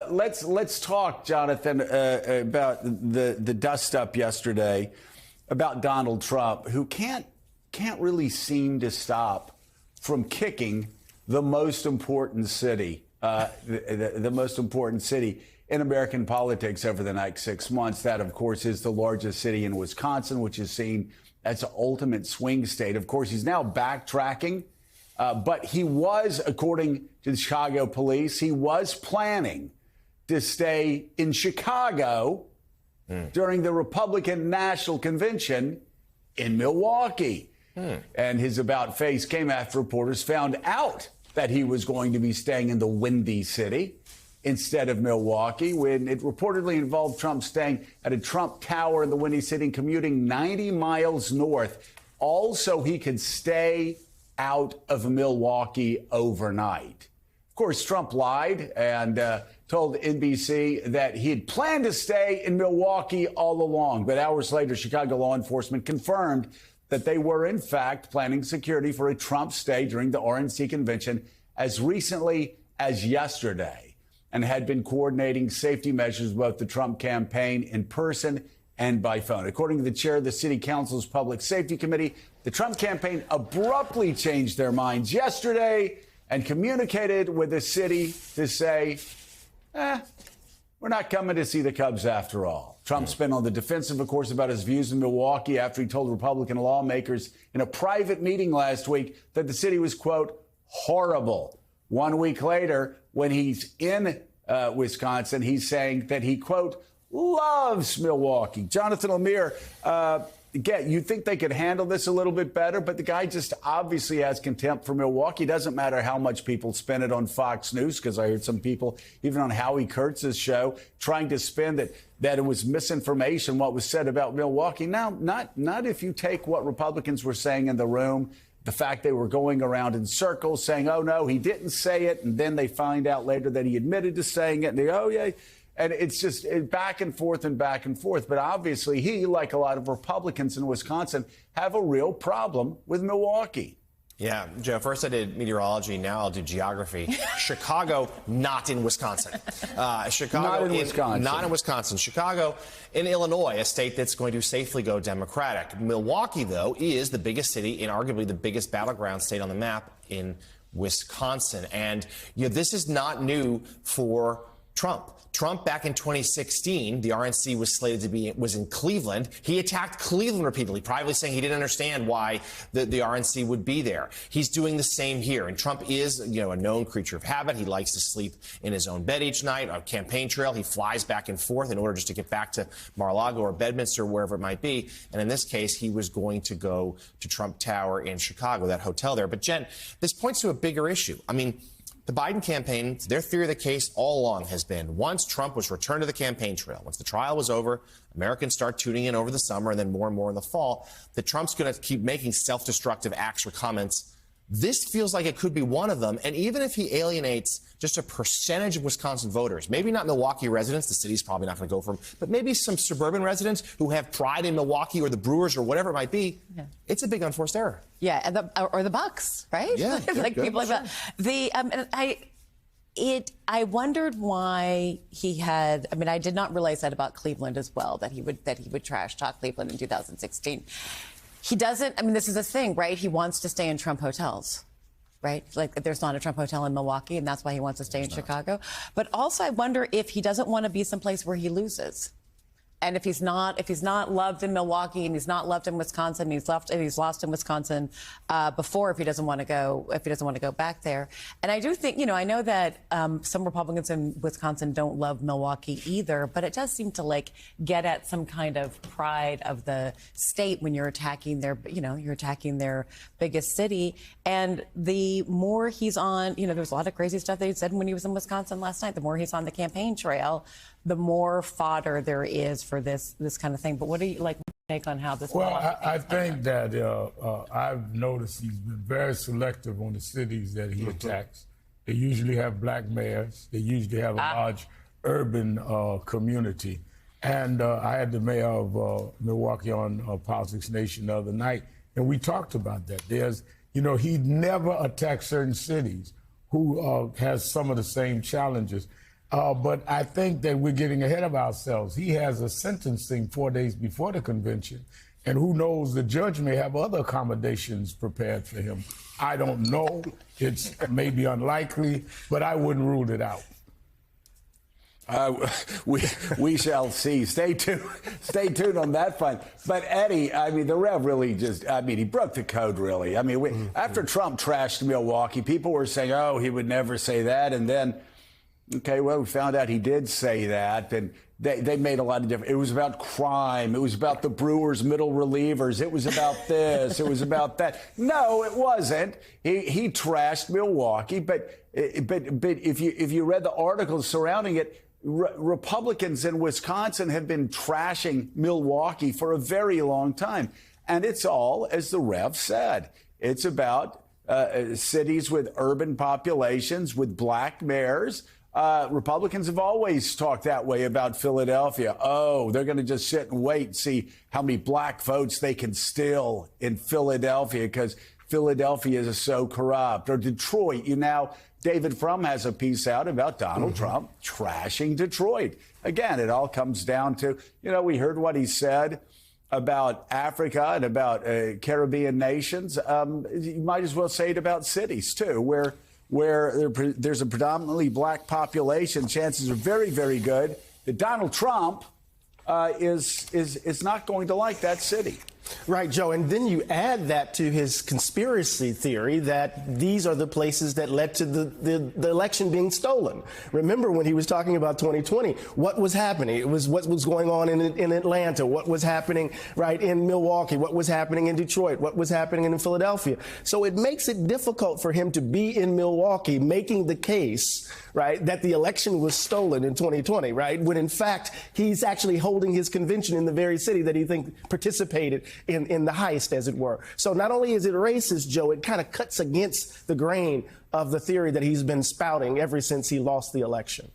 Let's talk, Jonathan, about the dust up yesterday about Donald Trump, who can't really seem to stop from kicking the most important city, the most important city in American politics over the next 6 months. That, of course, is the largest city in Wisconsin, which is seen as an ultimate swing state. Of course, he's now backtracking, but he was, according to the Chicago police, he was planning to stay in Chicago during the Republican National Convention in Milwaukee. And his about face came after reporters found out that he was going to be staying in the Windy City instead of Milwaukee, when it reportedly involved Trump staying at a Trump Tower in the Windy City and commuting 90 miles north, all so he could stay out of Milwaukee overnight. Of course, Trump lied and told NBC that he had planned to stay in Milwaukee all along. But hours later, Chicago law enforcement confirmed that they were, in fact, planning security for a Trump stay during the RNC convention as recently as yesterday, and had been coordinating safety measures with both the Trump campaign in person and by phone. According to the chair of the city council's public safety committee, the Trump campaign abruptly changed their minds yesterday and communicated with the city to say, we're not coming to see the Cubs after all. Trump's been on the defensive, of course, about his views in Milwaukee after he told Republican lawmakers in a private meeting last week that the city was, quote, horrible. 1 week later, when he's in Wisconsin, he's saying that he, quote, loves Milwaukee. Jonathan Lemire, again, you'd think they could handle this a little bit better, but the guy just obviously has contempt for Milwaukee. It doesn't matter how much people spin it on Fox News, because I heard some people, even on Howie Kurtz's show, trying to spin that it was misinformation what was said about Milwaukee. Now, not if you take what Republicans were saying in the room, the fact they were going around in circles saying, oh, no, he didn't say it, and then they find out later that he admitted to saying it, and they, oh, yeah. And it's just back and forth and back and forth. But obviously, he, like a lot of Republicans in Wisconsin, have a real problem with Milwaukee. Yeah, Joe, first I did meteorology, now I'll do geography. Chicago, not in Wisconsin. Chicago, not in Wisconsin. Chicago in Illinois, a state that's going to safely go Democratic. Milwaukee, though, is the biggest city and arguably the biggest battleground state on the map in Wisconsin. And this is not new for Trump. Trump, back in 2016, the RNC was slated to was in Cleveland. He attacked Cleveland repeatedly, privately saying he didn't understand why the RNC would be there. He's doing the same here. And Trump is, a known creature of habit. He likes to sleep in his own bed each night. On campaign trail, he flies back and forth in order just to get back to Mar-a-Lago or Bedminster, or wherever it might be. And in this case, he was going to go to Trump Tower in Chicago, that hotel there. But Jen, this points to a bigger issue. I mean, the Biden campaign, their theory of the case all along has been, once Trump was returned to the campaign trail, once the trial was over, Americans start tuning in over the summer and then more and more in the fall, that Trump's going to keep making self-destructive acts or comments. This feels like it could be one of them. And even if he alienates just a percentage of Wisconsin voters, maybe not Milwaukee residents, the city's probably not going to go for him, but maybe some suburban residents who have pride in Milwaukee or the Brewers or whatever it might be, it's a big unforced error. Yeah, and the Bucks, right? Yeah, like people like that. I wondered why he had. I mean, I did not realize that about Cleveland as well, that he would trash talk Cleveland in 2016. He doesn't. I mean, this is a thing, right? He wants to stay in Trump hotels, right? Like, there's not a Trump hotel in Milwaukee, and that's why he wants to stay in Chicago. But also, I wonder if he doesn't want to be someplace where he loses. And if he's not loved in Milwaukee and he's not loved in Wisconsin, he's lost in Wisconsin before. If he doesn't want to go back there, and I do think, I know that some Republicans in Wisconsin don't love Milwaukee either, but it does seem to get at some kind of pride of the state when you're attacking their biggest city. And the more he's on, there's a lot of crazy stuff that he said when he was in Wisconsin last night. The more he's on the campaign trail, the more fodder there is for this kind of thing. But what do you take on how this? Well, I think that I've noticed he's been very selective on the cities that he attacks. They usually have black mayors. They usually have a large urban community. And I had the mayor of Milwaukee on Politics Nation the other night, and we talked about that. He never attacks certain cities who has some of the same challenges. But I think that we're getting ahead of ourselves. He has a sentencing 4 days before the convention, and who knows, the judge may have other accommodations prepared for him. I don't know. It's maybe unlikely, but I wouldn't rule it out. We shall see. Stay tuned on that front. But Eddie, I mean, the Rev really he broke the code, really. I mean, after Trump trashed Milwaukee, people were saying, oh, he would never say that. And then, okay, well, we found out he did say that. And they made a lot of different. It was about crime. It was about the Brewers' middle relievers. It was about this. It was about that. No, it wasn't. He trashed Milwaukee. But if you read the articles surrounding it, Republicans in Wisconsin have been trashing Milwaukee for a very long time. And it's all, as the Rev said, it's about cities with urban populations, with black mayors. Republicans have always talked that way about Philadelphia. Oh, they're going to just sit and wait and see how many black votes they can steal in Philadelphia because Philadelphia is so corrupt. Or Detroit, David Frum has a piece out about Donald Trump trashing Detroit. Again, it all comes down to, we heard what he said about Africa and about Caribbean nations. You might as well say it about cities, too, where there's a predominantly black population. Chances are very, very good that Donald Trump is not going to like that city. Right, Joe. And then you add that to his conspiracy theory that these are the places that led to the election being stolen. Remember when he was talking about 2020, what was happening? It was what was going on in Atlanta, what was happening right in Milwaukee, what was happening in Detroit, what was happening in Philadelphia. So it makes it difficult for him to be in Milwaukee making the case, right, that the election was stolen in 2020, right, when in fact he's actually holding his convention in the very city that he thinks participated in the heist, as it were. So not only is it racist, Joe, it kind of cuts against the grain of the theory that he's been spouting ever since he lost the election.